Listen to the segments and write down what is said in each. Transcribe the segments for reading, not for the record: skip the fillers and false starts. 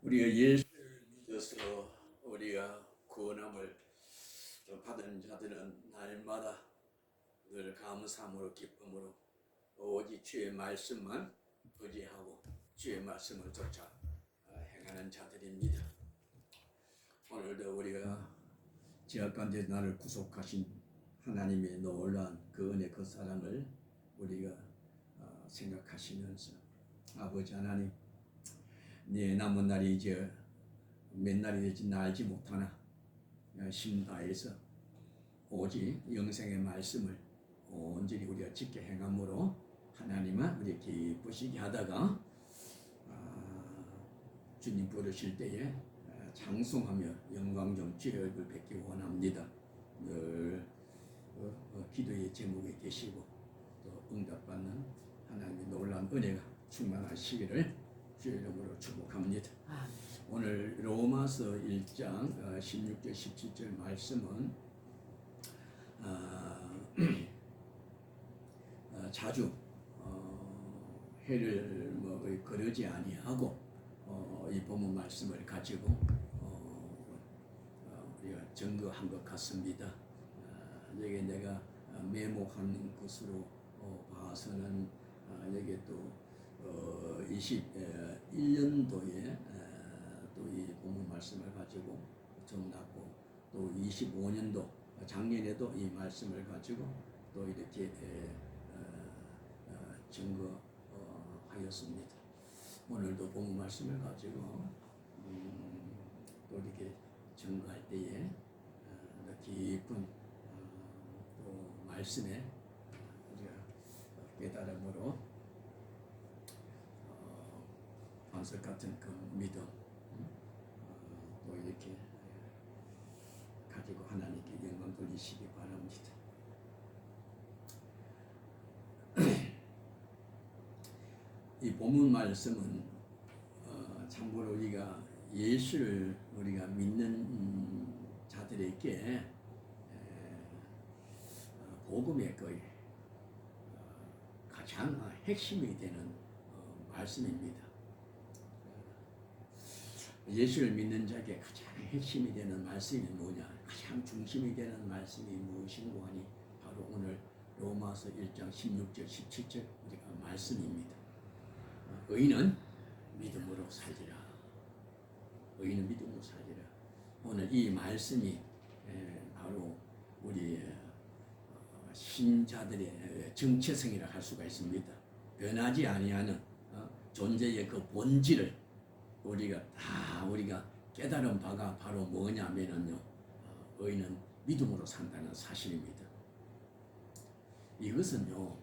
우리가 예수를 믿어서 우리가 구원함을 받은 자들은 날마다 늘 감사함으로 기쁨으로 오직 주의 말씀만 의지하고 주의 말씀을 쫓아 행하는 자들입니다. 오늘도 우리가 죄악 가운데 나를 구속하신 하나님의 놀라운 그 은혜 그 사랑을 우리가 생각하시면서 아버지 하나님, 네 남은 날이 이제 몇 날이 될지 알지 못하나 힘 다해서 오직 영생의 말씀을 온전히 우리가 지켜 행함으로 하나님은 우리 기쁘시게 하다가 주님 부르실 때에 장송하며 영광 주의 얼굴 뵙기 원합니다. 늘 기도의 제목에 계시고 또 응답받는 하나님의 놀라운 은혜가 충만하시기를 주의 이름으로 축복합니다. 오늘 로마서 1장 16절 17절 말씀은 자주 해를 거르지 아니하고 이 본문 말씀을 가지고 우리가 증거한 것 같습니다. 여기 내가 메모한 것으로 봐서는 여기 또 21년도에 또 이 본문 말씀을 가지고 정리하고 또 25년도 작년에도 이 말씀을 가지고 또 이렇게 증거하였습니다. 오늘도 본문 말씀을 가지고 또 이렇게 증거할 때에 깊은 또 말씀에 우리가 깨달음으로 반석 같은 그 믿음 또 이렇게 가지고 하나님께 영광 돌리시기 바랍니다. 이 본문 말씀은 참고로 우리가 예수를 우리가 믿는 자들에게 복음의 거의 가장 핵심이 되는 말씀입니다. 예수를 믿는 자에게 가장 핵심이 되는 말씀이 뭐냐, 가장 중심이 되는 말씀이 무엇인고 하니 바로 오늘 로마서 1장 16절 17절 우리가 말씀입니다. 의인은 믿음으로 살리라. 의인은 믿음으로 살리라. 오늘 이 말씀이 바로 우리 신자들의 정체성이라 할 수가 있습니다. 변하지 아니하는 존재의 그 본질을 우리가 깨달은 바가 바로 뭐냐면은요, 의인은 믿음으로 산다는 사실입니다. 이것은요,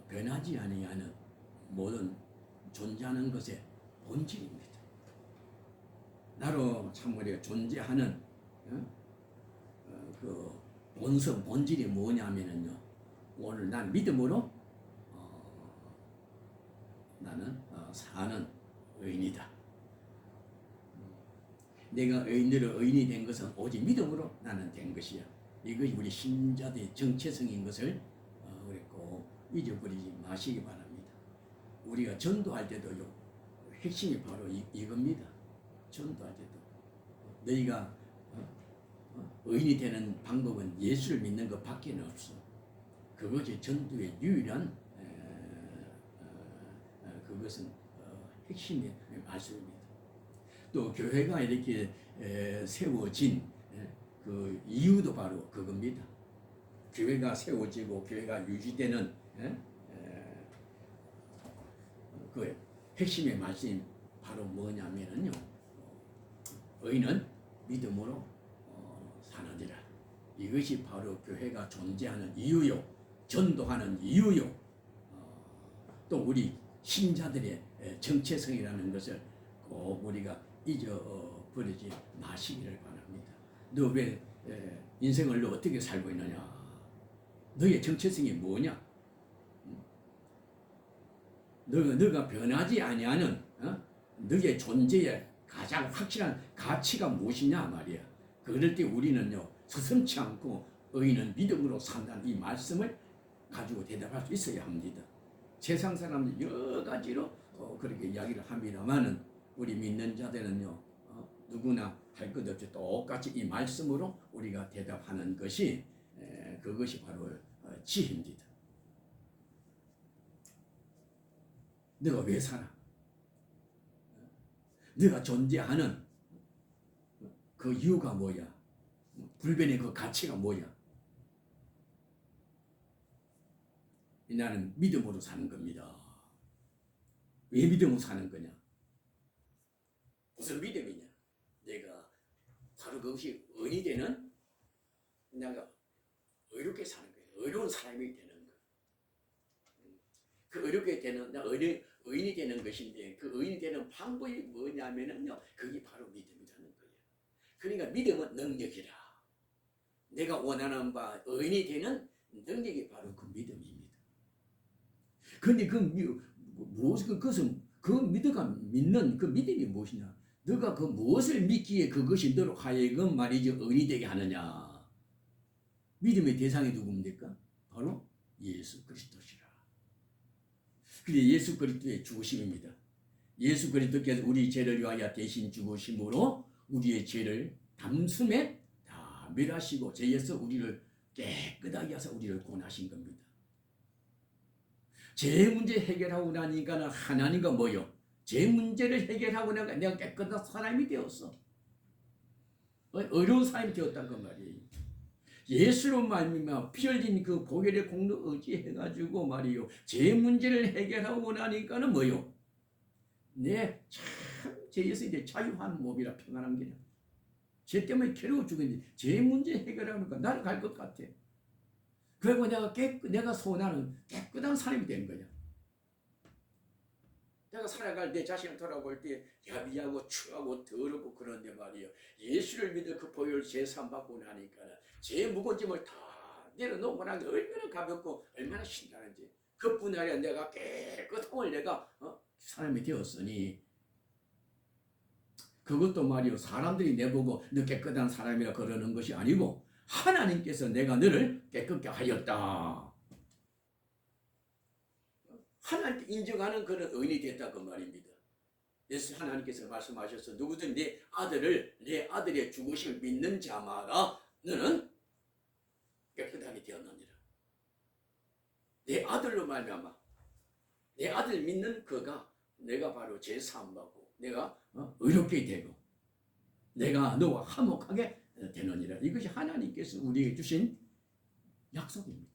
변하지 아니하는 모든 존재하는 것의 본질입니다. 나로 참 우리가 존재하는 그 본질이 뭐냐면은요, 오늘 난 믿음으로 나는 사는 의인이다. 내가 의인이 된 것은 오직 믿음으로 나는 된 것이야. 이것이 우리 신자들의 정체성인 것을 우리 꼭 잊어버리지 마시기 바랍니다. 우리가 전도할 때도요, 핵심이 바로 이겁니다. 전도할 때도 너희가 의인이 되는 방법은 예수를 믿는 것밖에 없어. 그것이 전도의 유일한 그것은 핵심의 말씀입니다. 또 교회가 이렇게 세워진 그 이유도 바로 그겁니다. 교회가 세워지고 교회가 유지되는 그 핵심의 말씀이 바로 뭐냐면은요, 의인은 믿음으로 사느니라. 이것이 바로 교회가 존재하는 이유요, 전도하는 이유요, 또 우리 신자들의 정체성이라는 것을 꼭 우리가 잊어버리지 마시기를 바랍니다. 너 왜 인생을 너 어떻게 살고 있느냐? 너의 정체성이 뭐냐? 너가 변하지 아니하는 너의 존재의 가장 확실한 가치가 무엇이냐 말이야. 그럴 때 우리는요, 서슴지 않고 의인은 믿음으로 산다는 이 말씀을 가지고 대답할 수 있어야 합니다. 세상 사람들 여러 가지로 그렇게 이야기를 합니다만은 우리 믿는 자들은요, 누구나 할 것 없이 똑같이 이 말씀으로 우리가 대답하는 것이 그것이 바로 지혜입니다. 너가 왜 살아? 너가 존재하는 그 이유가 뭐야? 불변의 그 가치가 뭐야? 나는 믿음으로 사는 겁니다. 왜 믿음으로 사는 거냐? 무슨 믿음이냐? 내가 바로 그것이 의인이 되는, 내가 의롭게 사는 거예요. 의로운 사람이 되는 거. 그 의롭게 되는, 의인이 되는 것인데, 그 의인이 되는 방법이 뭐냐면요, 그게 바로 믿음이라는 거예요. 그러니까 믿음은 능력이라. 내가 원하는 바 의인이 되는 능력이 바로 그 믿음입니다. 근데 그것은 그 믿어가 믿는 그 믿음이 무엇이냐? 너가 그 무엇을 믿기에 그것이 너로 하여금 말이죠 의인이 되게 하느냐? 믿음의 대상이 누굽니까? 바로 예수 그리스도시라. 그게 예수 그리스도의 죽으심입니다. 예수 그리스도께서 우리 죄를 위하여 대신 죽으심으로 우리의 죄를 단숨에 다 멸하시고 죄에서 우리를 깨끗하게 하사 우리를 구원하신 겁니다. 제 문제 해결하고 나니까는 하나님과 뭐요? 제 문제를 해결하고 나니까 내가 깨끗한 사람이 되었어. 어려운 사람이 되었단 그 말이에요. 예수로 말미암아 피 흘린 그 보혈의 공로 의지해가지고 말이요. 제 문제를 해결하고 나니까는 뭐요? 내 참 죄에서 이제 자유한 몸이라 평안한 게냐. 죄 때문에 괴로워 죽겠는데 제 문제 해결하니까 나는 갈 것 같아. 그리고 내가 소원하는 깨끗한 사람이 된 거냐. 내가 살아갈 내 자신을 돌아볼 때 야비하고 추하고 더럽고 그런데 말이에요. 예수를 믿어 그 보혈 제사 받고 나니까 제 무거운 짐을 다 내려놓고 나니까 얼마나 가볍고 얼마나 신나는지. 그뿐 아니라 내가 깨끗함을 내가 사람이 되었으니 그것도 말이요. 사람들이 내보고 너 깨끗한 사람이라 그러는 것이 아니고 하나님께서 내가 너를 깨끗게 하였다. 하나님께 인정하는 그런 의인이 됐다 그 말입니다. 그래서 하나님께서 말씀하셔서 누구든 내 아들의 죽으심을 믿는 자마다 너는 깨끗하게 되었느니라. 내 아들로 말미암아 내 아들 믿는 그가 내가 바로 죄 사함 받고 내가 의롭게 되고 내가 너와 화목하게 되느니라. 이것이 하나님께서 우리에게 주신 약속입니다.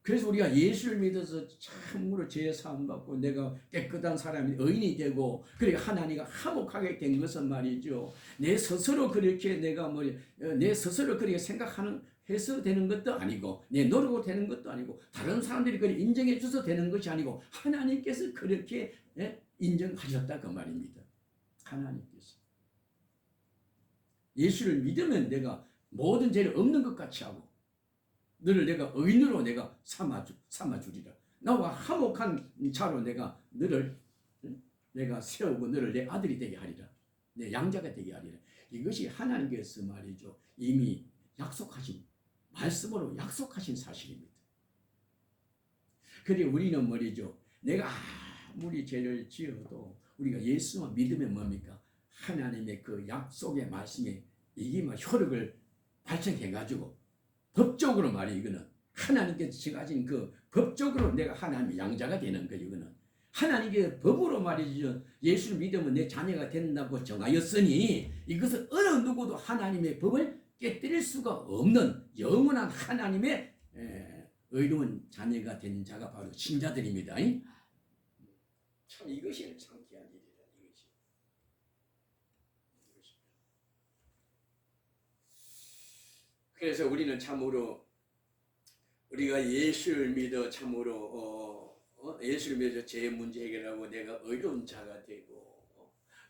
그래서 우리가 예수를 믿어서 참으로 죄 사함 받고 내가 깨끗한 사람이 의인이 되고 그리고 하나님과 화목하게 된 것은 말이죠. 내 스스로 그렇게 내 스스로 그렇게 생각하는 해서 되는 것도 아니고 내 노력으로 되는 것도 아니고 다른 사람들이 그걸 인정해 줘서 되는 것이 아니고 하나님께서 그렇게 인정하셨다 그 말입니다. 하나님께서 예수를 믿으면 내가 모든 죄를 없는 것 같이 하고 너를 내가 의인으로 내가 삼아주리라. 나와 화목한 자로 너를 세우고 너를 내 아들이 되게 하리라. 내 양자가 되게 하리라. 이것이 하나님께서 말이죠. 이미 약속하신 말씀으로 약속하신 사실입니다. 그런데 우리는 말이죠. 내가 아무리 죄를 지어도 우리가 예수만 믿으면 뭡니까? 하나님의 그 약속의 말씀이 이게 막 효력을 발생해가지고 법적으로 말이에요. 이거는 하나님께서 가진 그 법적으로 내가 하나님의 양자가 되는 거예요. 이거는 하나님의 법으로 말이죠. 예수를 믿으면 내 자녀가 된다고 정하였으니 이것은 어느 누구도 하나님의 법을 깨뜨릴 수가 없는 영원한 하나님의 의로운 자녀가 된 자가 바로 신자들입니다. 참 이것이 창피한 일이다. 그래서 우리는 참으로 우리가 예수를 믿어 참으로 예수를 믿어 제 문제 해결하고 내가 의로운 자가 되고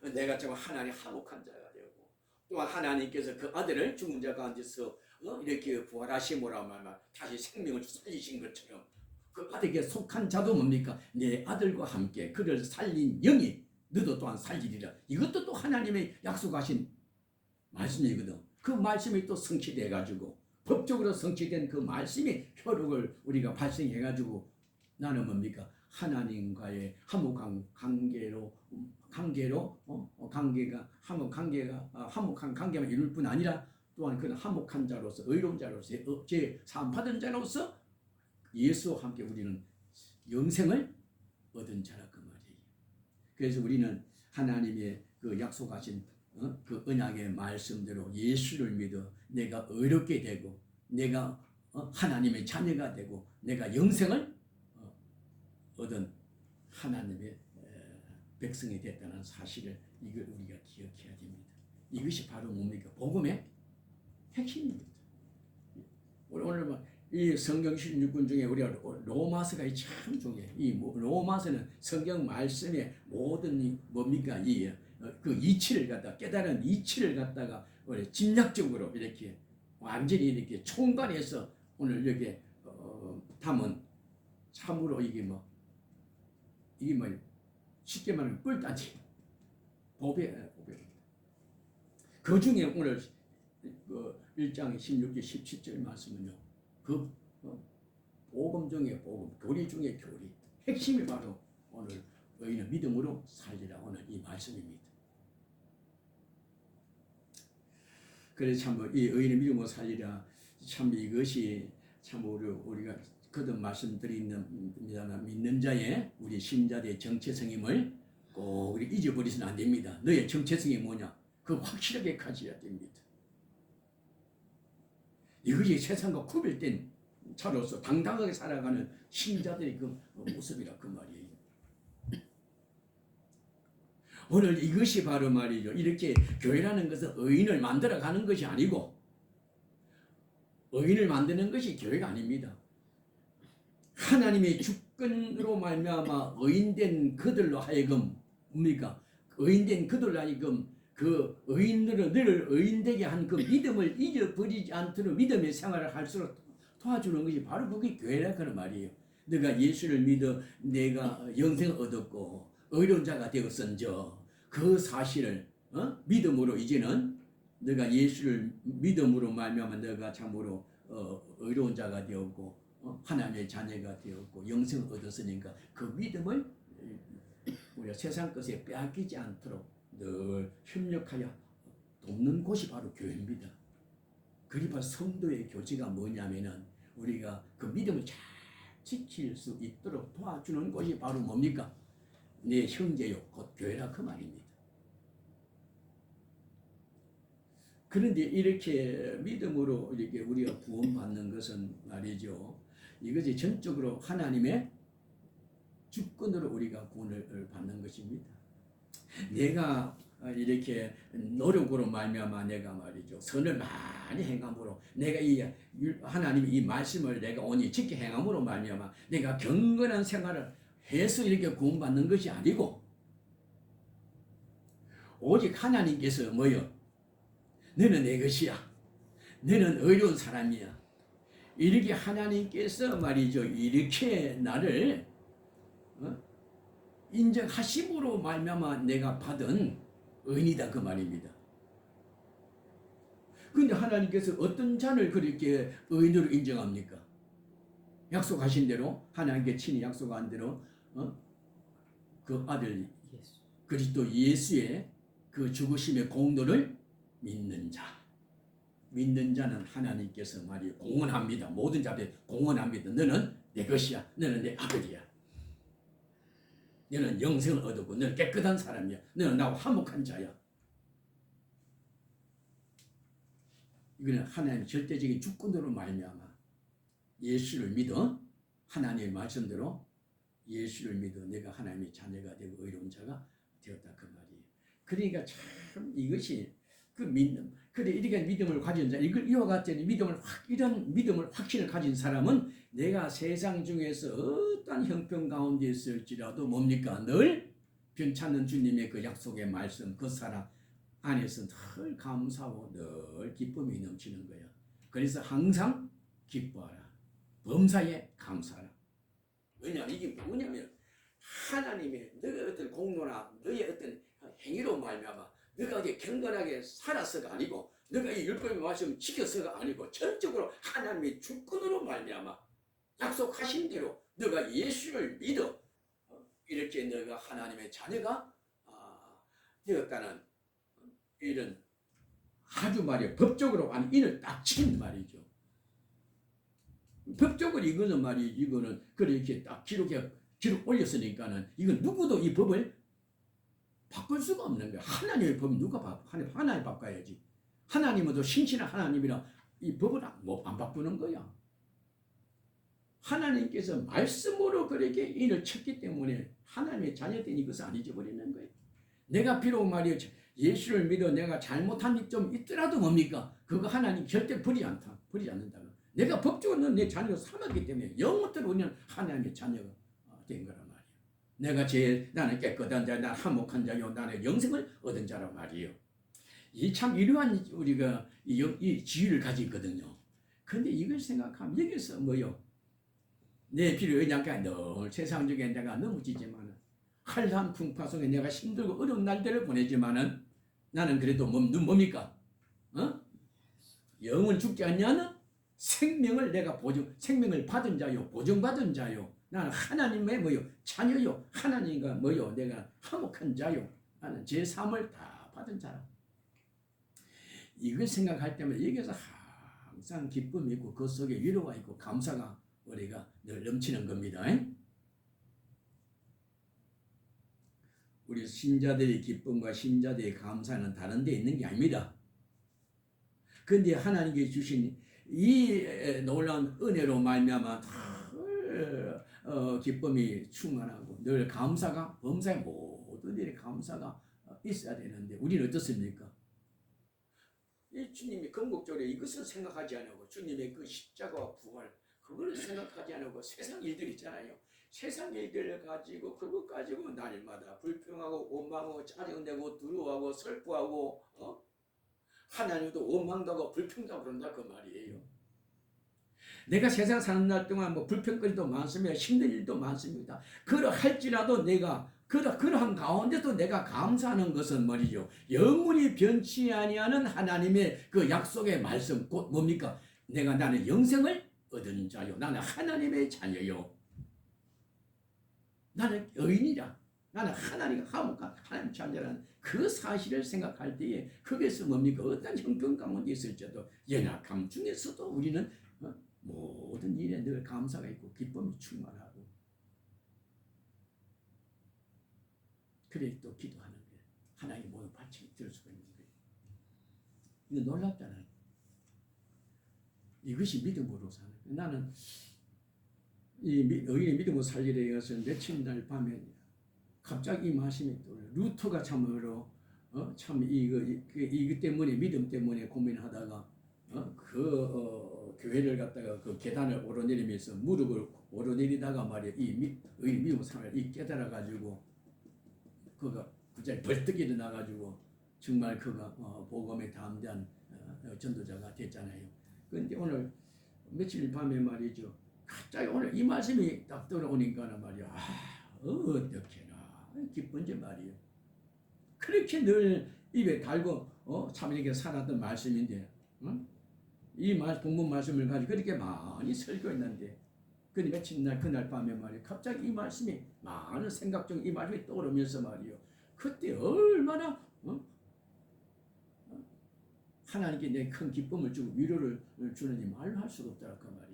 내가 참 하나님 화목한 자가 되고 또한 하나님께서 그 아들을 죽은 자 가운데서 이렇게 부활하심으로 말마 다시 생명을 살리신 것처럼 그 아들에게 속한 자도 뭡니까? 내 아들과 함께 그를 살린 영이 너도 또한 살리리라. 이것도 또 하나님의 약속하신 말씀이거든. 그 말씀이 또 성취돼가지고 법적으로 성취된 그 말씀이 효력을 우리가 발생해가지고 나는 뭡니까? 하나님과의 화목한 관계로 관계로 관계가 화목한 관계만 이룰 뿐 아니라 또한 그는 화목한 자로서 의로운 자로서 제 사함 받은 자로서 예수와 함께 우리는 영생을 얻은 자라 그 말이에요. 그래서 우리는 하나님의 그 약속하신 그 언약의 말씀대로 예수를 믿어 내가 의롭게 되고 내가 하나님의 자녀가 되고 내가 영생을 얻은 하나님의 백성이 됐다는 사실을 이걸 우리가 기억해야 됩니다. 이것이 바로 뭡니까? 복음의 핵심입니다. 오늘 이 성경 16권 중에 우리가 로마서가 참 중요해요. 이 로마서는 성경 말씀의 모든 뭡니까? 그 이치를 갖다 깨달은 이치를 갖다가 진략적으로 이렇게 완전히 이렇게 총괄해서 오늘 여기 담은 참으로 이게 쉽게 말하면 꿀단지 보배입니다. 그 중에 오늘 그 1장 16절 17절 말씀은요. 그 복음 중에 복음, 교리 중에 교리 핵심이 바로 오늘 의인은 믿음으로 살리라 오늘 이 말씀입니다. 그래서 참 이 의인의 믿음으로 살리라 참 이것이 참 우리가 거듭 말씀드립니다만 믿는 자의 우리 신자들의 정체성임을 꼭 우리 잊어버리서는 안 됩니다. 너의 정체성이 뭐냐? 그거 확실하게 가져야 됩니다. 이것이 세상과 구별된 자로서 당당하게 살아가는 신자들의 그 모습이라 그 말이에요. 오늘 이것이 바로 말이죠. 이렇게 교회라는 것은 의인을 만들어가는 것이 아니고 의인을 만드는 것이 교회가 아닙니다. 하나님의 주권으로 말미암아 의인된 그들로 하여금 뭡니까? 의인된 그들로 하여금 그 의인들을 늘 의인되게 한 그 믿음을 잊어버리지 않도록 믿음의 생활을 할수록 도와주는 것이 바로 그게 교회라 그런 말이에요. 내가 예수를 믿어 내가 영생을 얻었고 의로운 자가 되었은저 그 사실을 믿음으로 이제는 내가 예수를 믿음으로 말미암아 내가 참으로 의로운 자가 되었고 하나님의 자녀가 되었고 영생을 얻었으니까 그 믿음을 우리가 세상 것에 빼앗기지 않도록 늘 협력하여 돕는 곳이 바로 교회입니다. 그게 바로 성도의 교제가 뭐냐면은 우리가 그 믿음을 잘 지킬 수 있도록 도와주는 것이 바로 뭡니까? 내 형제요 곧 교회라 그 말입니다. 그런데 이렇게 믿음으로 이렇게 우리가 구원받는 것은 말이죠. 이것이 전적으로 하나님의 주권으로 우리가 구원을 받는 것입니다. 내가 이렇게 노력으로 말미암아 내가 말이죠 선을 많이 행함으로 내가 이 하나님의 이 말씀을 내가 온전히 지켜 행함으로 말미암아 내가 경건한 생활을 해서 이렇게 구원받는 것이 아니고 오직 하나님께서 뭐요? 너는 내 것이야. 너는 의로운 사람이야. 이렇게 하나님께서 말이죠 이렇게 나를 인정하심으로 말미암아 내가 받은 의인이다 그 말입니다. 그런데 하나님께서 어떤 자를 그렇게 의인으로 인정합니까? 약속하신 대로 하나님께 친히 약속한 대로 그 아들 그리스도 예수의 그 죽으심의 공로를 믿는 자는 하나님께서 말이에요 공언합니다. 모든 자들이 공언합니다. 너는 내 것이야. 너는 내 아들이야. 너는 영생을 얻었고 너는 깨끗한 사람이야. 너는 나와 화목한 자야. 이거는 하나님의 절대적인 주권으로 말미암아 예수를 믿어 하나님의 말씀대로 예수를 믿어 내가 하나님의 자녀가 되고 의로운 자가 되었다 그 말이에요. 그러니까 참 이것이 그 믿음. 그래 이렇게 믿음을 가진 자 이와 같은 이런 믿음을 확신을 가진 사람은 내가 세상 중에서 어떤 형편 가운데 있을지라도 뭡니까? 늘 변찮는 주님의 그 약속의 말씀 그 사랑 안에서 늘 감사하고 늘 기쁨이 넘치는 거야. 그래서 항상 기뻐하라. 범사에 감사하라. 왜냐하면 이게 뭐냐면 하나님의 너의 어떤 공로나 너의 어떤 행위로 말미암아 너가 어디 경건하게 살아서가 아니고 너가 이 율법의 말씀을 지켜서가 아니고 전적으로 하나님의 주권으로 말미암아 약속하신 대로 너가 예수를 믿어 이렇게 너가 하나님의 자녀가 되었다는 이런 아주 말이야 법적으로 인을 딱 친 말이죠. 법적으로 이거는 말이 이거는 그렇게 딱 기록 올렸으니까는 이건 누구도 이 법을 바꿀 수가 없는 거야. 하나님의 법이 누가 하나님 바꿔야지. 하나님은 또 신실한 하나님이라 이 법을 안 바꾸는 거야. 하나님께서 말씀으로 그렇게 인을 쳤기 때문에 하나님의 자녀된 이것을 안 잊어버리는 거예요. 내가 비록 말이야 예수를 믿어 내가 잘못한 일 좀 있더라도 뭡니까? 그거 하나님 절대 버리지 않는다. 내가 법적으로 내 자녀로 삼았기 때문에 영원토록 우리는 하나님의 자녀가 된 거란 말이에요. 내가 나는 깨끗한 자, 나는 화목한 자요, 나는 영생을 얻은 자란 말이에요. 이 참 이러한 우리가 이 지위를 가지고 있거든요. 그런데 이걸 생각하면 여기서 뭐요? 내 필요에 약간 늘 세상적인 내가 넘어지지만은 한산 풍파 속에 내가 힘들고 어려운 날들을 보내지만은 나는 그래도 뭡니까? 영은 죽지 않냐는 생명을 내가 생명을 받은 자요, 보증받은 자요. 나는 하나님의 뭐요? 자녀요. 하나님과 뭐요? 내가 화목한 자요. 나는 제 삶을 다 받은 자라. 이걸 생각할 때마다 여기서 항상 기쁨이 있고 그 속에 위로가 있고 감사가 우리가 늘 넘치는 겁니다. 우리 신자들의 기쁨과 신자들의 감사는 다른 데 있는 게 아닙니다. 그런데 하나님께 주신 이 놀라운 은혜로 말미암아 기쁨이 충만하고 늘 감사가 범사의 모든 일에 감사가 있어야 되는데 우리는 어떻습니까? 이 주님이 궁극적으로 이것을 생각하지 않고 주님의 그 십자가와 부활 그걸 생각하지 않고 세상 일들 있잖아요. 세상 일들을 가지고 그것 가지고 날마다 불평하고 원망하고 짜증내고 두려워하고 슬퍼하고 하나님도 원망도 하고 불평도 하고 그런다 그 말이에요. 내가 세상 사는 날 동안 뭐 불평거리도 많습니다. 힘든 일도 많습니다. 그러할지라도 내가 그러한 가운데도 내가 감사하는 것은 말이죠. 영원히 변치 아니하는 하나님의 그 약속의 말씀 곧 뭡니까? 나는 영생을 얻은 자요. 나는 하나님의 자녀요. 나는 의인이라. 나는 하나님과 화목한 하나님 자녀라는 그 사실을 생각할 때에 거기서 뭡니까? 어떤 형편 가운데 있을지도 연약함 중에서도 우리는 모든 일에 늘 감사가 있고 기쁨이 충만하고 그래 또 기도하는 거예요. 하나님 모든 받침이 들 수가 있는 거예요. 이거 놀랍잖아요. 이것이 믿음으로 사는 거예요. 나는 이 의인의 믿음으로 살리려 해서 며칠 날 밤에 갑자기 이 말씀이 떠올라요. 루터가 참으로 참 이거 때문에 믿음 때문에 고민하다가 교회를 갔다가 그 계단을 오르내리면서 무릎을 오르내리다가 말이야 이 의인 믿음으로 살을 이 깨달아 가지고 그가 그자리 벌떡 일어나 가지고 정말 그가 복음에 담대한 전도자가 됐잖아요. 그런데 오늘 며칠 밤에 말이죠. 갑자기 오늘 이 말씀이 딱 들어오니까 말이야. 어떻게나 기쁜지 말이에요. 그렇게 늘 입에 달고 참 이렇게 살았던 말씀인데 이 본문 말씀을 가지고 그렇게 많이 설교했는데 근데 며칠 날 그날 밤에 말이에요. 갑자기 이 말씀이 많은 생각 중 이 말씀이 떠오르면서 말이에요. 그때 얼마나 하나님께 내 큰 기쁨을 주고 위로를 주는지 말로 할 수가 없더라 그 말이.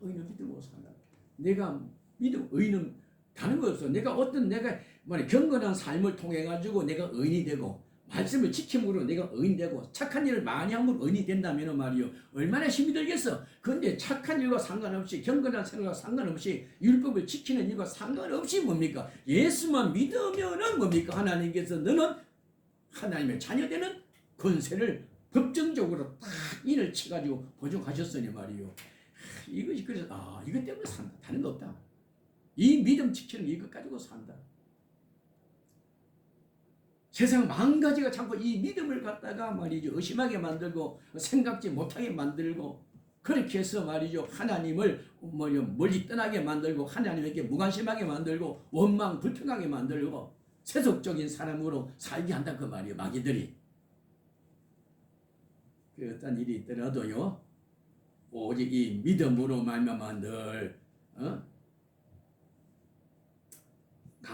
의인은 믿음으로 산다. 내가 의인은 다른 거였어. 내가 경건한 삶을 통해 가지고 내가 의인이 되고 말씀을 지킴으로 내가 의인 되고 착한 일을 많이 함으로 의인이 된다면 말이요 얼마나 힘이 들겠어. 그런데 착한 일과 상관없이 경건한 생활과 상관없이 율법을 지키는 일과 상관없이 뭡니까? 예수만 믿으면은 뭡니까? 하나님께서 너는 하나님의 자녀되는 권세를 법정적으로 딱 인을 쳐가지고 보증하셨으니 말이요. 이것이 그래서 이것 때문에 산다. 다른 거 없다. 이 믿음 지키는 이것 가지고 산다. 세상 망가지가 자꾸 이 믿음을 갖다가 말이죠 의심하게 만들고 생각지 못하게 만들고 그렇게 해서 말이죠 하나님을 멀리 떠나게 만들고 하나님에게 무관심하게 만들고 원망 불평하게 만들고 세속적인 사람으로 살게 한다 그 말이에요. 마귀들이. 어떤 일이 있더라도요 오직 이 믿음으로 말미암아 늘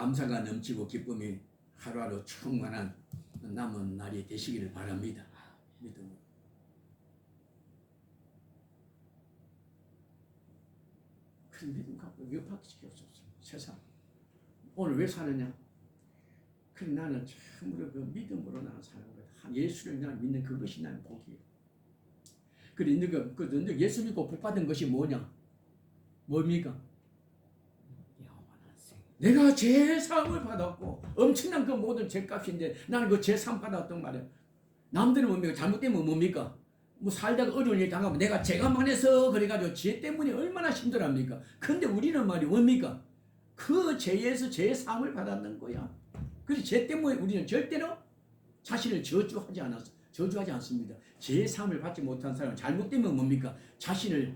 감사가 넘치고 기쁨이 하루하루 충만한 남은 날이 되시기를 바랍니다. 믿음으로. 큰 믿음 갖고 위협시켰었어. 세상. 오늘 왜 사느냐? 그래 나는 참으로 그 믿음으로 나는 사는 거야. 예수를 나는 믿는 그것이 나는 복이에요. 그래 너가 예수 믿고 복 받은 것이 뭐냐? 뭡니까? 내가 제사함을 받았고 엄청난 그 모든 죄값인데 나는 그 제사함 받았단 말이야. 남들은 뭡니까? 잘못되면 뭡니까? 뭐 살다가 어려운 일 당하면 내가 죄가 많아서 그래가지고 죄 때문에 얼마나 힘들합니까? 근데 우리는 말이 뭡니까? 그 죄에서 제사함을 받았는 거야. 그래서 죄 때문에 우리는 절대로 자신을 저주하지 않습니다. 제사함을 받지 못한 사람은 잘못되면 뭡니까? 자신을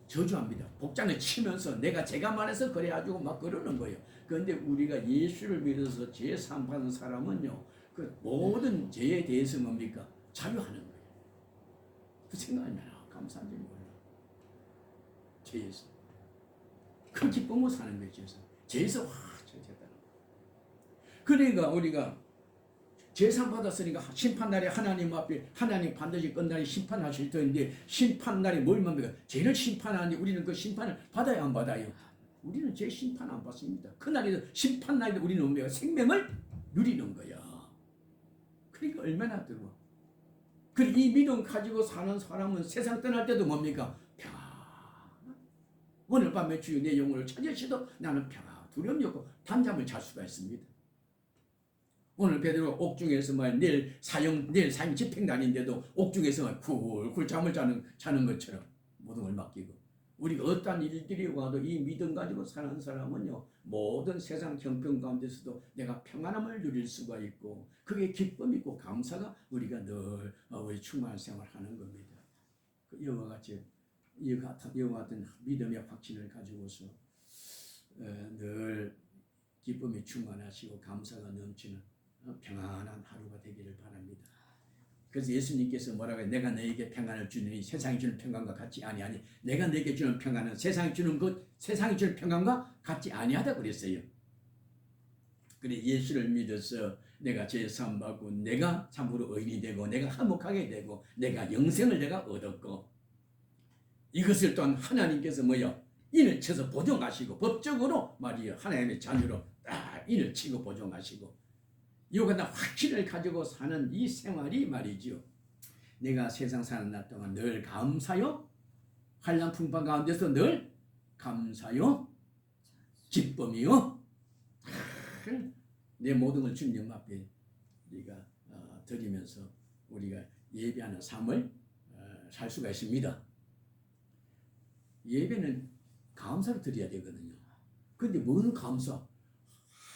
저주합니다. 복장을 치면서 내가 죄가 많아서 그래가지고 막 그러는 거예요. 그런데 우리가 예수를 믿어서 제사함 받은 사람은요, 그 모든 죄에 대해서 뭡니까? 자유하는 거예요. 그 생각하면 감사한지 몰라. 죄에서. 그 기쁨으로 사는 거예요. 죄에서 와, 죄다. 그러니까 우리가 제사 받았으니까 심판날에 하나님 앞에 하나님 반드시 끝날에 심판하실 터인데 심판날에 뭘 뭡니까? 죄를 심판하는데 우리는 그 심판을 받아야 안 받아요? 우리는 죄 심판 안 받습니다. 그날에도 심판날에 우리는 뭡니까? 생명을 누리는 거야. 그러니까 얼마나 들어. 그리고 이 믿음 가지고 사는 사람은 세상 떠날 때도 뭡니까? 평안. 오늘 밤에 주여 내 영혼을 찾으시도 나는 평안. 두려움이 없고 잠잠을 잘 수가 있습니다. 오늘 베드로 옥중에서 내일 사형 집행날인데도 옥중에서 쿨쿨 잠을 자는 것처럼 모든 걸 맡기고 우리가 어떠한 일들이 와도 이 믿음 가지고 사는 사람은요 모든 세상 형편 가운데서도 내가 평안함을 누릴 수가 있고 그게 기쁨 있고 감사가 우리가 늘 우리 충만한 생활을 하는 겁니다. 이와 같은 믿음의 확신을 가지고서 늘 기쁨이 충만하시고 감사가 넘치는 평안한 하루가 되기를 바랍니다. 그래서 예수님께서 뭐라고 해요? 내가 너에게 평안을 주느니 세상이 주는 평안과 같지 아니하니 내가 너에게 주는 평안은 세상이 주는 평안과 같지 아니하다 그랬어요. 그래 예수를 믿어서 내가 제사함 받고 내가 참으로 의인이 되고 내가 화목하게 되고 내가 영생을 내가 얻었고 이것을 또한 하나님께서 인을 쳐서 보정하시고 법적으로 말이요 하나님의 자녀로 딱 인을 치고 보정하시고 이와 같은 확신을 가지고 사는 이 생활이 말이죠. 내가 세상 사는 날 동안 늘 감사요. 환난 풍파 가운데서 늘 감사요. 기쁨이요. 내 모든 걸 주님 앞에 우리가 드리면서 우리가 예배하는 삶을 살 수가 있습니다. 예배는 감사를 드려야 되거든요. 그런데 무슨 감사?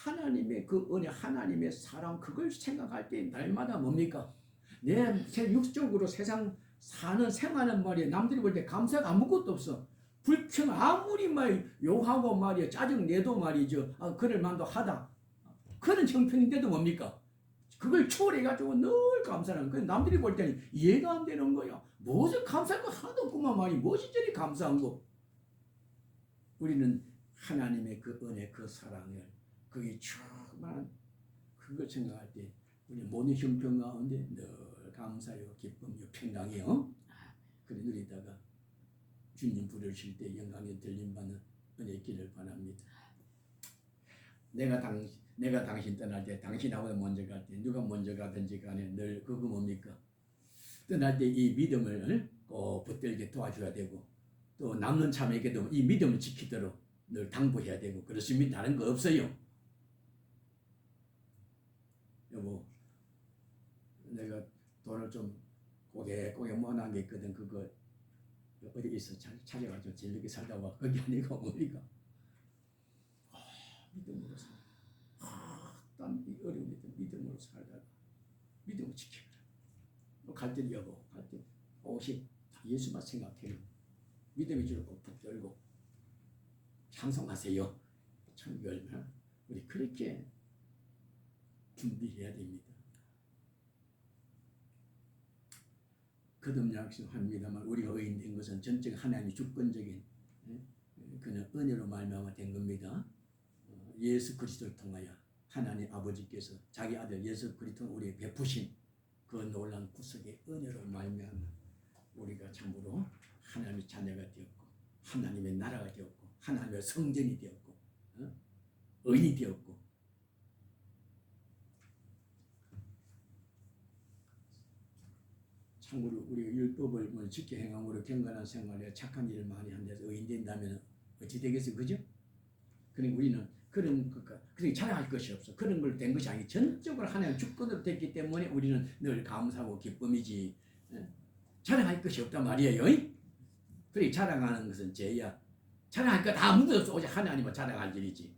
하나님의 그 은혜, 하나님의 사랑 그걸 생각할 때 날마다 뭡니까? 내 육적으로 세상 사는 생활은 말이야 남들이 볼 때 감사가 아무것도 없어. 불평 아무리 욕하고 말이야 짜증 내도 말이죠. 그럴 만도 하다. 그런 형편인데도 뭡니까? 그걸 초월해가지고 늘 감사하는 거야. 남들이 볼 때는 이해가 안 되는 거야. 무슨 감사할 거 하나도 없구만 말이 무엇이 저리 감사한 거. 우리는 하나님의 그 은혜 그 사랑을 그게 충만한 그걸 생각할 때 우리 모든 형편 가운데 늘 감사요 기쁨요 평강이요 그래 누리다가 주님 부르실 때 영광에 들림받는 은혜 있기를 바랍니다. 내가 당신 떠날 때 당신하고 먼저 갈 때 누가 먼저 가든지 간에 늘 그거 뭡니까? 떠날 때 이 믿음을 꼭 붙들게 도와줘야 되고 또 남는 자매에게도 이 믿음을 지키도록 늘 당부해야 되고 그렇습니다. 다른 거 없어요. 여보 내가 돈을 좀 고개 모아놓은 게 있거든. 그거 어디 있어 찾아가지고 재밌게 살다 와. 그게 아니고 뭡니까? 믿음으로 살아. 딴 어려운 믿음으로 살다가 믿음을 지켜라. 갈 때 여보 갈 때 오직 예수만 생각해요. 믿음이 주를 꼭 붙들고 찬송하세요. 참 얼마나 우리 그렇게 준비해야 됩니다. 거듭 약속합니다만 우리가 의인된 것은 전적 하나님의 주권적인 그는 은혜로 말미암아 된 겁니다. 예수 그리스도를 통하여 하나님 아버지께서 자기 아들 예수 그리스도를 우리에게 베푸신 그 놀라운 구속의 은혜로 말미암아 우리가 참으로 하나님의 자녀가 되었고 하나님의 나라가 되었고 하나님의 성전이 되었고 의인이 되었고 참으로 우리 율법을 지켜 행함으로 경건한 생활에 착한 일을 많이 한 데서 의인 된다면 어찌 되겠어요, 그죠? 그러니까 우리는 그런 자랑할 것이 없어. 그런 걸 된 것이 아니고 전적으로 하나님 주권으로 됐기 때문에 우리는 늘 감사하고 기쁨이지 자랑할 것이 없단 말이에요. 그래 자랑하는 것은 죄야. 자랑할 거 다 묻어서 오직 하나님을 자랑할 일이지.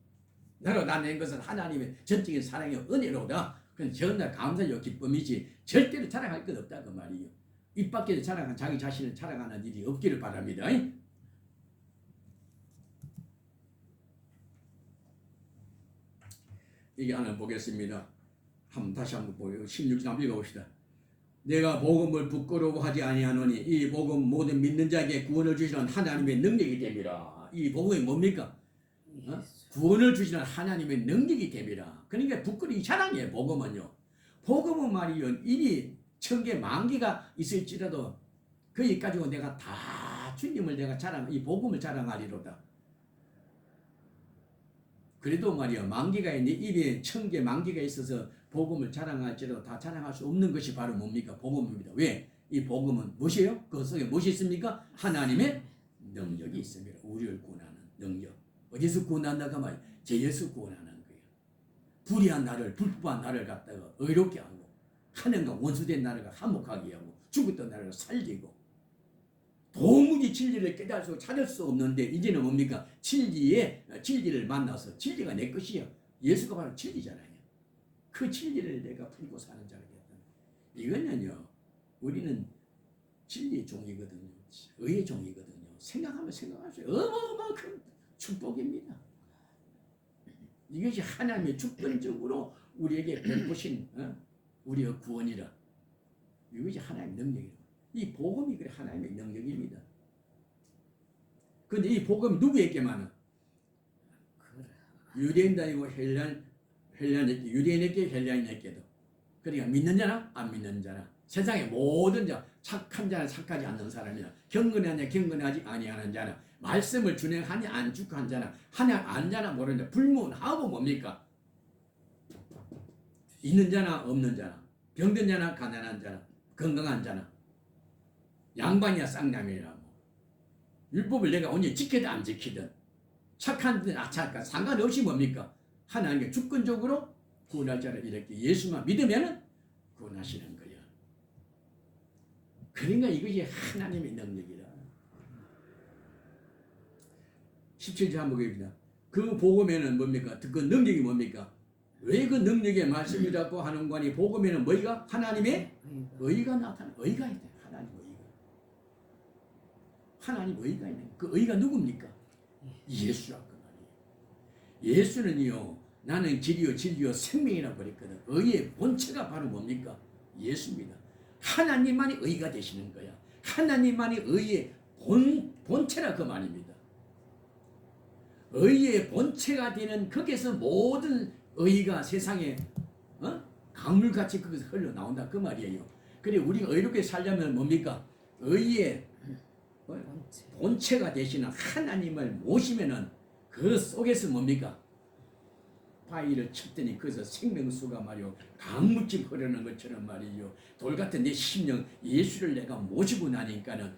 나로 나낸 것은 하나님의 전적인 사랑의 은혜로다. 그건 전날 감사요 기쁨이지 절대로 자랑할 것 없다 그 말이에요. 입 밖에서 자랑한 자기 자신을 자랑하는 일이 없기를 바랍니다. 이게 하나 보겠습니다. 다시 한번 보요. 16절 한번 읽어봅시다. 내가 복음을 부끄러워하지 아니하노니 이 복음 모든 믿는 자에게 구원을 주시는 하나님의 능력이 됨이라. 이 복음이 뭡니까? 구원을 주시는 하나님의 능력이 됨이라. 그러니까 부끄러이 자랑이에요. 복음은요. 복음은 말이요. 이미 천개 만개가 있을지라도 거기 가지고 내가 다 주님을 내가 이 복음을 자랑하리로다. 그래도 말이야 만개가 있는데 입에 천개 만개가 있어서 복음을 자랑할지라도 다 자랑할 수 없는 것이 바로 뭡니까? 복음입니다. 왜? 이 복음은 무엇이에요? 그 속에 무엇이 있습니까? 하나님의 능력이 있습니다. 우리를 구원하는 능력. 어디서 구원한다가 말이야? 죄에서 구원하는 거예요. 불의한 나를 불법한 나를 갖다가 의롭게 하고 하나님과 원수된 나를 화목하게 하고 죽었던 나를 살리고 도무지 진리를 깨달을 찾을 수 없는데 이제는 뭡니까? 진리를 만나서 진리가 내 것이야. 예수가 바로 진리잖아요. 그 진리를 내가 풀고 사는 자가 됐다. 이거는요. 우리는 진리의 종이거든요. 의의 종이거든요. 생각하면 생각할수록 어마어마한 큰 축복입니다. 이것이 하나님의 주권적으로 우리에게 베푸신 우리의 구원이라. 이것이 하나님의 능력이라. 이 복음이 그래 하나님의 능력입니다. 그런데 이 복음이 누구에게만은? 유대인도 유대인에게 헬라인에게도. 그러니까 믿는 자나 안 믿는 자나 세상의 모든 자 착한 자나 착하지 않는 사람이나 경건하냐 경건하지 아니하는 자나 말씀을 준행하냐 안 주한 자나 하냐 안 자나 모르는 자 불문하고 뭡니까? 있는 자나 없는 자나 병든 자나 가난한 자나 건강한 자나 양반이야 쌍남이라 율법을 내가 언제 지키든 안 지키든 착한 듯 악착한 상관없이 뭡니까? 하나님께 주권적으로 구원할 자를 이렇게 예수만 믿으면 구원하시는 거야. 그러니까 이것이 하나님의 능력이라. 17절 한번 보겠습니다. 그 복음에는 뭡니까? 그 능력이 뭡니까? 왜 그 능력의 말씀이라고 하는 거니? 복음에는 뭐가? 하나님의 의가 나타나. 의가 있다. 하나님 의가 있는 그 의가 누굽니까? 예수라고 말이에요. 예수는요 나는 길이요 진리요 생명이라고 그랬거든. 의의 본체가 바로 뭡니까? 예수입니다. 하나님만이 의가 되시는 거야. 하나님만이 의의 본체라 그 말입니다. 의의 본체가 되는 거기에서 모든 의가 세상에 강물같이 거기서 흘러나온다 그 말이에요. 그래 우리가 의롭게 살려면 뭡니까? 의의 본체가 되시는 하나님을 모시면은 그 속에서 뭡니까? 바위를 쳤더니 거기서 생명수가 말이요 강물집 흐르는 것처럼 말이요 돌같은 내 심령 예수를 내가 모시고 나니까는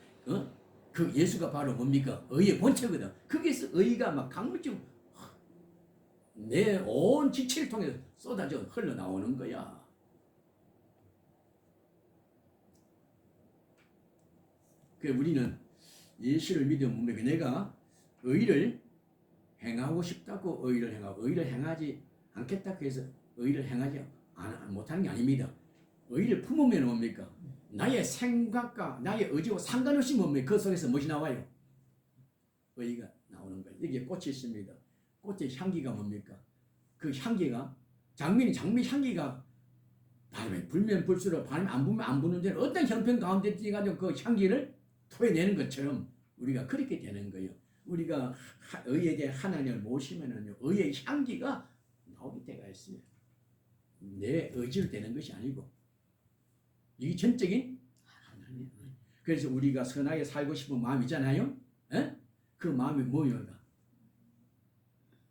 그 예수가 바로 뭡니까? 의의 본체거든. 거기서 의가 막 강물집 내 온 지체를 통해서 쏟아져 흘러나오는 거야. 그 우리는 예수를 믿으면 내가 의를 행하고 싶다고 의를 행하고 의를 행하지 않겠다고 해서 의를 행하지 못하는 게 아닙니다. 의를 품으면 뭡니까? 나의 생각과 나의 의지와 상관없이 뭡니까? 그 속에서 무엇이 나와요? 의가 나오는 거예요. 여기에 꽃이 있습니다. 꽃의 향기가 뭡니까? 그 향기가 장미 향기가 바람에 불면 불수록 바람에 안 불면 안 부는 데는 어떤 형편 가운데 뛰어가지고 그 향기를 토해내는 것처럼 우리가 그렇게 되는 거예요. 우리가 의에 대해 하나님을 모시면은요, 의의 향기가 나오게 때가 있어요. 내 의지로 되는 것이 아니고 이게 전적인 하나님. 그래서 우리가 선하게 살고 싶은 마음이잖아요. 에? 그 마음이 뭐예요?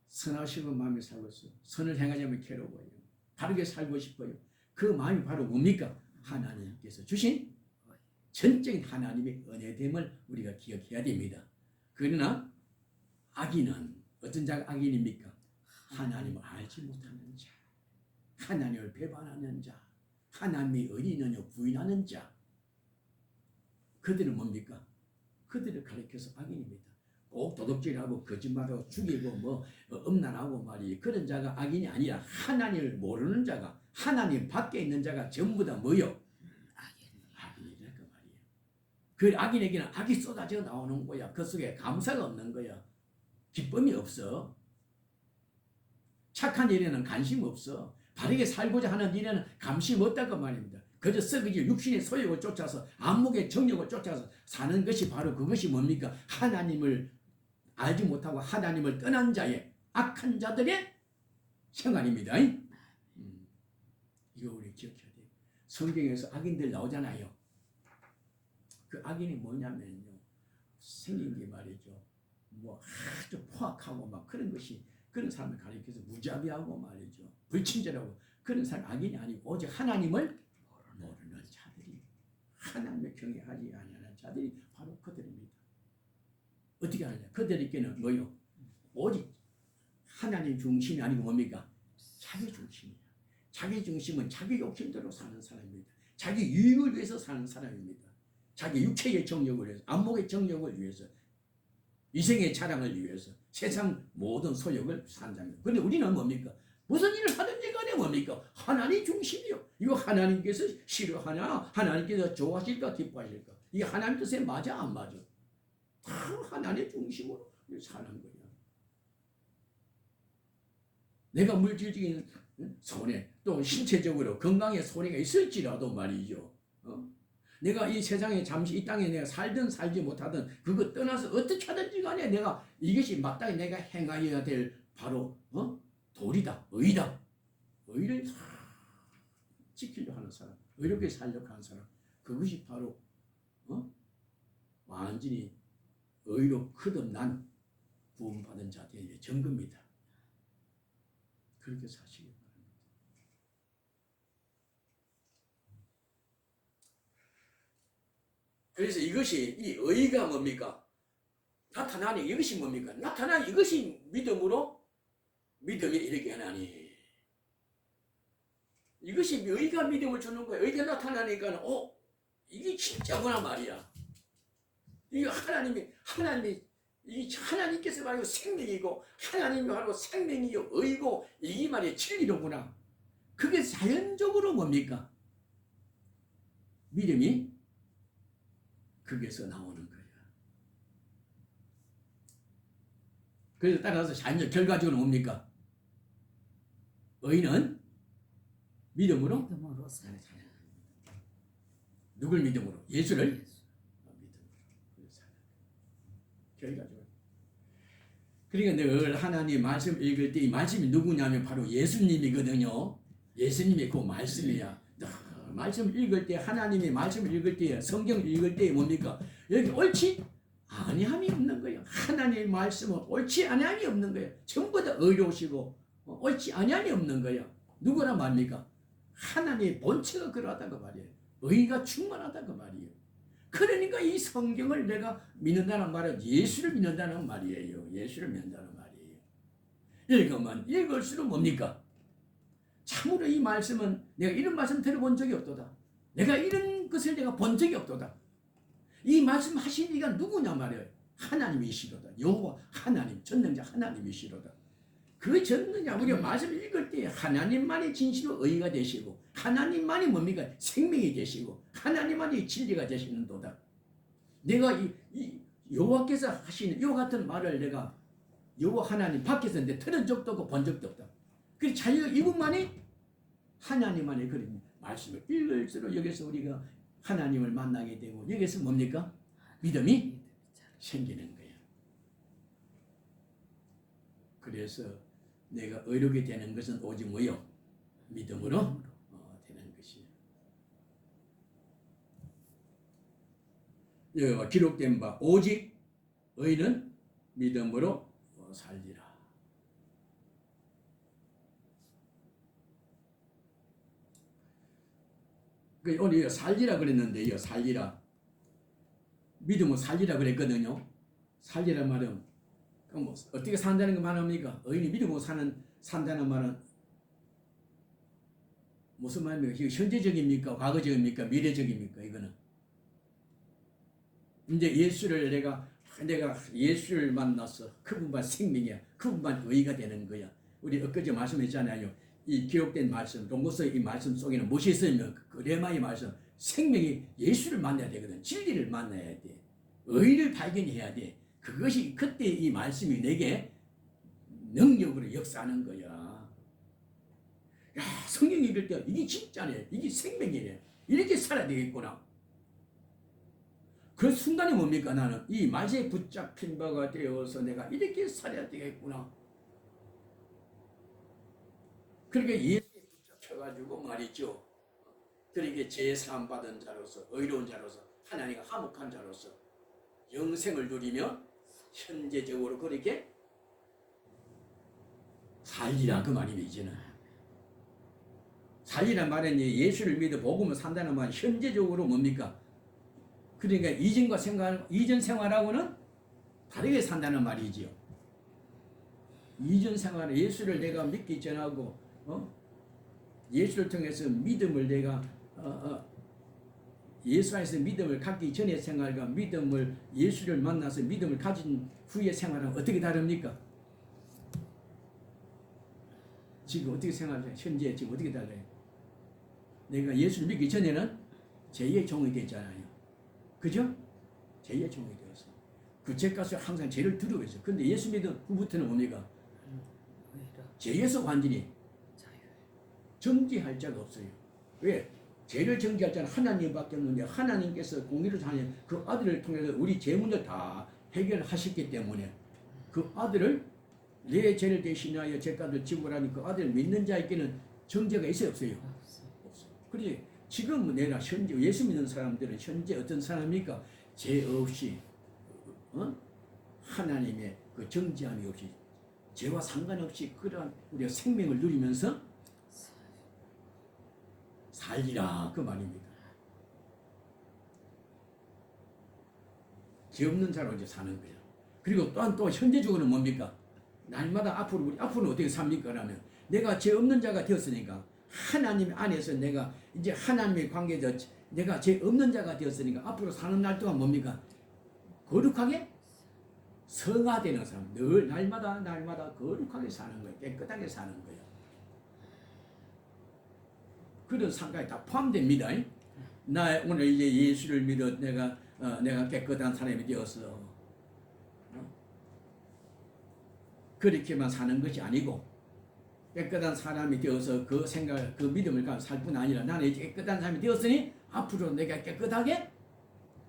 선하시고 마음이 살고 있어요. 선을 행하자면 괴로워요. 바르게 살고 싶어요. 그 마음이 바로 뭡니까? 하나님께서 주신 전적인 하나님의 은혜됨을 우리가 기억해야 됩니다. 그러나 악인은 어떤 자가 악인입니까? 하나님을 알지 못하는 자, 하나님을 배반하는 자, 하나님의 의인을 부인하는 자, 그들은 뭡니까? 그들을 가리켜서 악인입니다. 꼭 도둑질하고 거짓말하고 죽이고 뭐 음란하고 말이 그런 자가 악인이 아니라 하나님을 모르는 자가, 하나님 밖에 있는 자가 전부 다 뭐요? 악인이랄 그 말이에요. 그 악인에게는 악이 쏟아져 나오는 거야. 그 속에 감사가 없는 거야. 기쁨이 없어. 착한 일에는 관심 없어. 바르게 살고자 하는 일에는 감심 없다고 말입니다. 그저 썩어질 육신의 소욕을 쫓아서 안목의 정욕을 쫓아서 사는 것이 바로 그것이 뭡니까? 하나님을 알지 못하고 하나님을 떠난 자의 악한 자들의 생활입니다. 이거 우리 기억해야 돼요. 성경에서 악인들 나오잖아요. 그 악인이 뭐냐면요, 생긴 게 말이죠, 뭐 아주 포악하고 막 그런 것이, 그런 사람을 가리켜서 무자비하고 말이죠, 불친절하고 그런 사람 악인이 아니고 오직 하나님을 모르는 자들이, 하나님을 경외하지 아니하는 자들이 바로 그들입니다. 어떻게 하느냐? 그들에게는 뭐요? 오직 하나님 중심이 아니고 뭡니까? 자기 중심이야. 자기 중심은 자기 욕심대로 사는 사람입니다. 자기 유익을 위해서 사는 사람입니다. 자기 육체의 정욕을 위해서, 안목의 정욕을 위해서, 이생의 자랑을 위해서 세상 모든 소욕을 산답니다. 그런데 우리는 뭡니까? 무슨 일을 하든지 간에 뭡니까? 하나님 중심이요. 이거 하나님께서 싫어하냐? 하나님께서 좋아하실까? 기뻐하실까? 이게 하나님 뜻에 맞아 안 맞아? 다 하나님 중심으로 사는 거야. 내가 물질적인 손해, 또 신체적으로 건강에 손해가 있을지라도 말이죠. 내가 이 세상에 잠시 이 땅에 내가 살든 살지 못하든 그거 떠나서 어떻게 하든지 간에 내가 이것이 마땅히 내가 행하여야 될 바로 도리다, 의다. 의를 지키려 하는 사람, 의롭게 살려고 하는 사람, 그것이 바로 완전히 의로 거듭난 구원받은 자들의 증거입니다. 그렇게 사시기 바랍니다. 그래서 이것이, 이 의가 뭡니까? 나타나니 이것이 뭡니까? 나타나니 이것이 믿음으로 믿음이 이르게 하나니. 이것이 의가 믿음을 주는 거예요. 의가 나타나니까 이게 진짜구나 말이야. 이거 하나님께서 말하고 생명이고, 하나님이 말하고 생명이요 의고, 이게 말이야 진리로구나. 그게 자연적으로 뭡니까? 믿음이 거기에서 나오는 거야. 그래서 따라서 자연적 결과적으로 뭡니까? 의는 믿음으로 사는 사람. 누굴 믿음으로? 예수를 믿음으로 사는. 결과적으로. 그러니까 늘 하나님 말씀 읽을 때 이 말씀이 누구냐면 바로 예수님이거든요. 예수님이 그 말씀이야. 말씀 읽을 때, 하나님의 말씀을 읽을 때, 성경 읽을 때 뭡니까? 여기 옳지 아니함이 없는 거예요. 하나님의 말씀은 옳지 아니함이 없는 거예요. 전부 다 의로우시고 옳지 아니함이 없는 거예요. 누구나 말입니까? 하나님의 본체가 그러하다고 말이에요. 의가 충만하다고 말이에요. 그러니까 이 성경을 내가 믿는다는 말은 예수를 믿는다는 말이에요. 예수를 믿는다는 말이에요. 읽으면 읽을수록 뭡니까? 참으로 이 말씀은 내가 이런 말씀 들어본 적이 없도다. 내가 이런 것을 내가 본 적이 없도다. 이 말씀 하신 이가 누구냐 말이에요. 하나님이시로다. 여호와 하나님, 전능자 하나님이시로다. 그 전능자, 우리가 말씀을 읽을 때 하나님만이 진실로 의가 되시고, 하나님만이 뭡니까? 생명이 되시고, 하나님만이 진리가 되시는도다. 내가 이 여호와께서 하시는 이와 같은 말을 내가 여호와 하나님 밖에서 내 들은 적도 없고 본 적도 없다. 그 자기가 이분만이 하나님만의 그런 말씀을 읽을수록 여기서 우리가 하나님을 만나게 되고, 여기서 뭡니까? 믿음이 생기는 거예요. 그래서 내가 의롭게 되는 것은 오직 뭐요? 믿음으로 되는 것이에요. 여기가 기록된 바 오직 의는 믿음으로 살리라. 오늘 살리라 그랬는데요. 살리라. 믿음으로 살리라 그랬거든요. 살리란 말은 그럼 뭐 어떻게 산다는 거 말합니까? 의인이 믿음으로 산다는 말은 무슨 말입니까? 이거 현재적입니까? 과거적입니까? 미래적입니까? 이거는 이제 예수를 내가 예수를 만났어. 그분만 생명이야. 그분만 의가 되는 거야. 우리 엊그제 말씀했잖아요. 이 기록된 말씀, 동고서의 이 말씀 속에는 무엇이 있으면 그 레마의 말씀, 생명이 예수를 만나야 되거든. 진리를 만나야 돼. 의를 발견해야 돼. 그것이 그때 이 말씀이 내게 능력으로 역사하는 거야. 야, 성경이 이럴 때 이게 진짜네. 이게 생명이네. 이렇게 살아야 되겠구나. 그 순간이 뭡니까? 나는 이 말씀에 붙잡힌 바가 되어서 내가 이렇게 살아야 되겠구나. 그렇게 예수에 붙잡혀가지고 말이죠. 그렇게 제사함 받은 자로서 의로운 자로서 하나님과 화목한 자로서 영생을 누리며 현재적으로 그렇게 살리라 그 말이에요. 이제는 살리란 말은 예수를 믿어 복음을 산다는 말은 현재적으로 뭡니까? 그러니까 이전 생활하고는 다르게 산다는 말이지요. 이전 생활은 예수를 내가 믿기 전하고 예수를 통해서 믿음을 내가 예수 안에서 믿음을 갖기 전의 생활과 믿음을 예수를 만나서 믿음을 가진 후의 생활은 어떻게 다릅니까? 지금 어떻게 생활해? 현재 지금 어떻게 달라요? 내가 예수를 믿기 전에는 죄의 종이 됐잖아요. 그죠? 죄의 종이 되었어. 그 죄값을 항상 죄를 두려워했어. 근데 예수 믿은 후부터는 뭡니까? 죄에서 완전히 정지할 자가 없어요. 왜? 죄를 정지할 자는 하나님밖에 없는데 하나님께서 공의를 하는 그 아들을 통해서 우리 죄 문제를 다 해결하셨기 때문에 그 아들을 내 죄를 대신하여 죄값을 지불하니 그 아들을 믿는 자에게는 정죄가 있어요? 없어요? 없어요. 그래 지금 내가 현재 예수 믿는 사람들은 현재 어떤 사람입니까? 죄 없이 하나님의 그 정죄함이 없이 죄와 상관없이 그러한 우리가 생명을 누리면서 살리라 그 말입니다. 죄 없는 자로 이제 사는 거예요. 그리고 또한 또 현재적으로는 뭡니까? 날마다 앞으로는 어떻게 삽니까? 그러면 내가 죄 없는 자가 되었으니까 하나님 안에서 내가 이제 하나님의 관계에서 내가 죄 없는 자가 되었으니까 앞으로 사는 날 동안 뭡니까? 거룩하게 성화되는 사람, 늘 날마다 거룩하게 사는 거예요. 깨끗하게 사는 거예요. 그런 상가에 다 포함됩니다. 나 오늘 이제 예수를 믿어 내가 깨끗한 사람이 되었어. 그렇게만 사는 것이 아니고 깨끗한 사람이 되어서 그 생각, 그 믿음을 가지고 살 뿐 아니라 나는 이제 깨끗한 사람이 되었으니 앞으로 내가 깨끗하게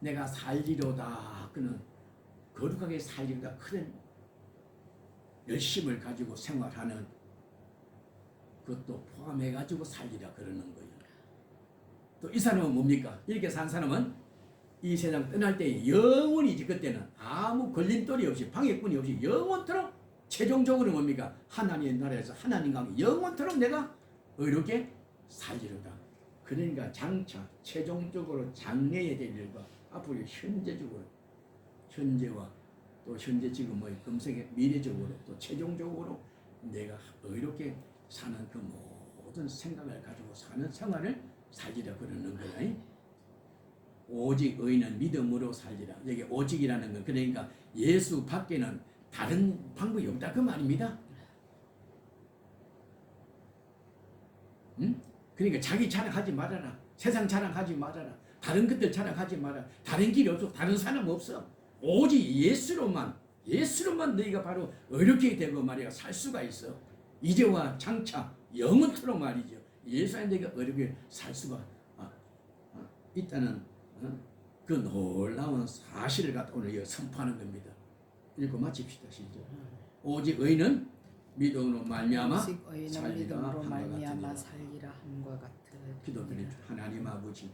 내가 살리로다. 그는 거룩하게 살리로다. 큰 열심을 가지고 생활하는 그것도 포함해가지고 살리라 그러는 거예요. 또 이 사람은 뭡니까? 이렇게 산 사람은 이 세상 떠날 때 영원히지 그때는 아무 걸림돌이 없이 방해꾼이 없이 영원토록 최종적으로 뭡니까? 하나님의 나라에서 하나님과 영원토록 내가 의롭게 살리로다. 그러니까 장차 최종적으로 장래에 될 일과 앞으로 현재적으로 현재와 또 현재 지금 뭐 금생의 미래적으로 또 최종적으로 내가 의롭게 사는 그 모든 생각을 가지고 사는 생활을 살리라 그러는 거야. 오직 의인은 믿음으로 살리라. 여기 오직이라는 건 그러니까 예수 밖에는 다른 방법이 없다 그 말입니다. 그러니까 자기 자랑하지 말아라. 세상 자랑하지 말아라. 다른 것들 자랑하지 말아라. 다른 길이 없어. 다른 사람 없어. 오직 예수로만 너희가 바로 의롭게 되고 말이야 살 수가 있어. 이제와 장차 영원토록 말이죠. 예수 안에 내가 의롭게 살 수가 있다는 그 놀라운 사실을 갖다 오늘 선포하는 겁니다. 읽고 마칩시다. 시작. 오직 의인은 믿음으로 말미암아 오직 의인은 살리라 믿음으로 함과 말미암아 같으니라. 살리라 함과 같으리라. 기도드립니다. 하나님 아버지,